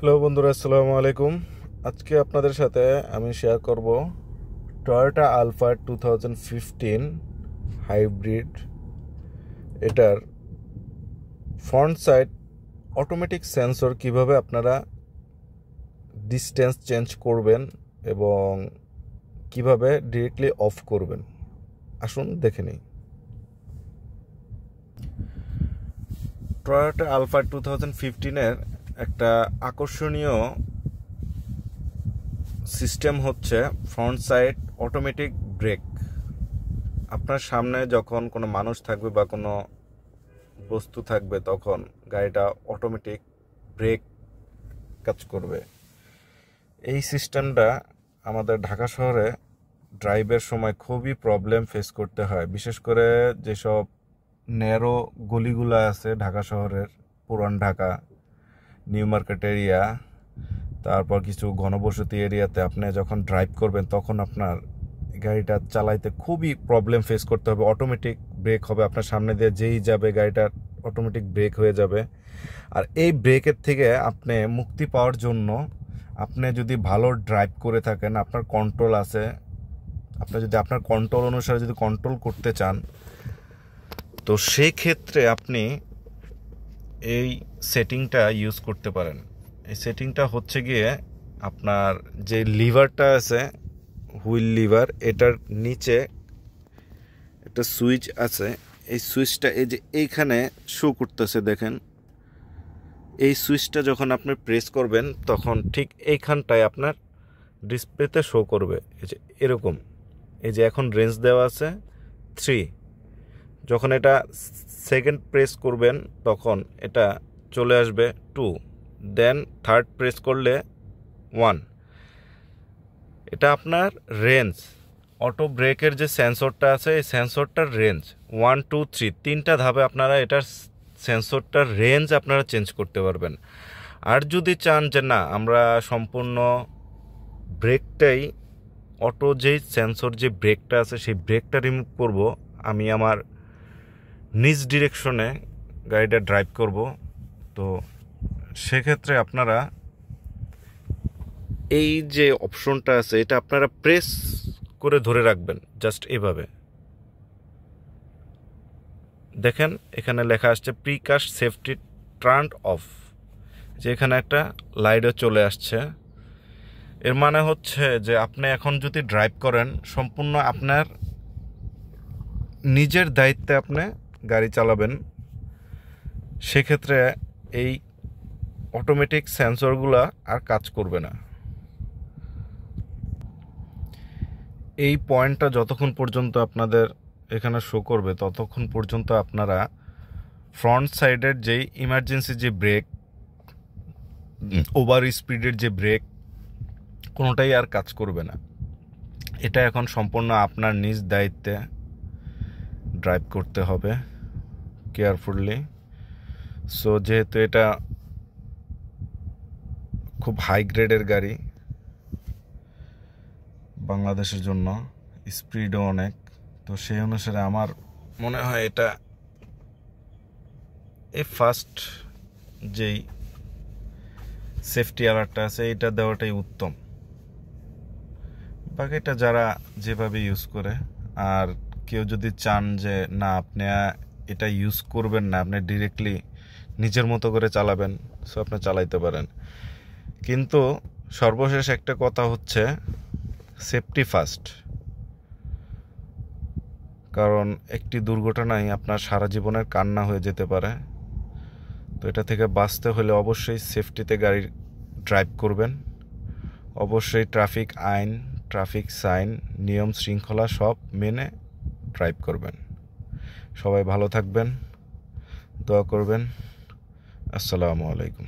Hello বন্ধুরা, আসসালামু আলাইকুম। আজকে আপনাদের সাথে আমি শেয়ার করব টয়োটা আলফা 2015 হাইব্রিড। এটার ফ্রন্ট সাইড অটোমেটিক সেন্সর কিভাবে আপনারা ডিস্টেন্স চেঞ্জ করবেন এবং কিভাবে ডিরেক্টলি অফ করবেন, আসুন দেখে নিই। টয়োটা আলফা 2015-এর একটা আকর্ষণীয় সিস্টেম হচ্ছে ফ্রন্ট সাইড অটোমেটিক ব্রেক। আপনার সামনে যখন কোনো মানুষ থাকবে বা কোনো বস্তু থাকবে তখন গাড়িটা অটোমেটিক ব্রেক কাজ করবে। এই সিস্টেমটা আমাদের ঢাকা শহরে ড্রাইভের সময় খুবই প্রবলেম ফেস করতে হয়, বিশেষ করে যেসব ন্যারো গলিগুলো আছে ঢাকা শহরের, পুরান ঢাকা, নিউ মার্কেট এরিয়া, তারপর কিছু ঘনবসতি এরিয়াতে আপনি যখন ড্রাইভ করবেন তখন আপনার গাড়িটা চালাইতে খুবই প্রবলেম ফেস করতে হবে। অটোমেটিক ব্রেক হবে, আপনার সামনে দিয়ে যেই যাবে গাড়িটা অটোমেটিক ব্রেক হয়ে যাবে। আর এই ব্রেকের থেকে আপনি মুক্তি পাওয়ার জন্য আপনি যদি ভালো ড্রাইভ করে থাকেন, আপনার কন্ট্রোল আছে, আপনি যদি আপনার কন্ট্রোল অনুসারে যদি কন্ট্রোল করতে চান, তো সেই ক্ষেত্রে আপনি এই সেটিংটা ইউজ করতে পারেন। এই সেটিংটা হচ্ছে গিয়ে আপনার যে লিভারটা আছে, হুইল লিভার, এটার নিচে একটা সুইচ আছে। এই সুইচটা এই যে এইখানে শো করতেছে, দেখেন। এই সুইচটা যখন আপনি প্রেস করবেন তখন ঠিক এইখানটায় আপনার ডিসপ্লেতে শো করবে এই যে এরকম। এই যে এখন রেঞ্জ দেওয়া আছে 3, যখন এটা সেকেন্ড প্রেস করবেন তখন এটা চলে আসবে 2, দেন থার্ড প্রেস করলে 1। এটা আপনার রেঞ্জ, অটো ব্রেকের যে সেন্সরটা আছে এই সেন্সরটার রেঞ্জ 1, 2, 3 তিনটা ধাপে আপনারা এটার সেন্সরটার রেঞ্জ আপনারা চেঞ্জ করতে পারবেন। আর যদি চান যে না আমরা সম্পূর্ণ ব্রেকটাই, অটো যেই সেন্সর যে ব্রেকটা আছে সেই ব্রেকটা রিমুভ করব, আমি আমার নিজ ডিরেকশনে গাড়িটা ড্রাইভ করব, তো সেক্ষেত্রে আপনারা এই যে অপশনটা আছে এটা আপনারা প্রেস করে ধরে রাখবেন, জাস্ট এভাবে। দেখেন এখানে লেখা আসছে প্রিকাস্ট সেফটি টার্ন অফ, যে এখানে একটা লাইটও চলে আসছে। এর মানে হচ্ছে যে আপনি এখন যদি ড্রাইভ করেন সম্পূর্ণ আপনার নিজের দায়িত্বে আপনি গাড়ি চালাবেন, সেক্ষেত্রে এই অটোমেটিক সেন্সরগুলো আর কাজ করবে না। এই পয়েন্টটা যতক্ষণ পর্যন্ত আপনাদের এখানে শো করবে ততক্ষণ পর্যন্ত আপনারা ফ্রন্ট সাইডের যেই ইমার্জেন্সি যে ব্রেক, ওভার স্পিডের যে ব্রেক, কোনোটাই আর কাজ করবে না। এটা এখন সম্পূর্ণ আপনার নিজ দায়িত্বে ড্রাইভ করতে হবে কেয়ারফুলি। সো যেহেতু এটা খুব হাই গ্রেডের গাড়ি বাংলাদেশের জন্য, স্পিডও অনেক, তো সেই অনুসারে আমার মনে হয় এটা এই ফার্স্ট যেই সেফটি অ্যালার্টটা আছে এটা দেওয়াটাই উত্তম। বাকিটা যারা যেভাবে ইউজ করে, আর কেউ যদি চান যে না আপনি এটা ইউজ করবেন না, আপনি ডিরেক্টলি নিজের মতো করে চালাবেন, সো আপনি চালাইতে পারেন। কিন্তু সর্বশেষ একটা কথা হচ্ছে সেফটি ফার্স্ট, কারণ একটি দুর্ঘটনাই আপনার সারা জীবনের কান্না হয়ে যেতে পারে। তো এটা থেকে বাঁচতে হলে অবশ্যই সেফটিতে গাড়ি ড্রাইভ করবেন, অবশ্যই ট্রাফিক আইন, ট্রাফিক সাইন, নিয়ম শৃঙ্খলা সব মেনে ড্রাইভ করবেন। সবাই ভালো থাকবেন, দোয়া করবেন। আসসালামু আলাইকুম।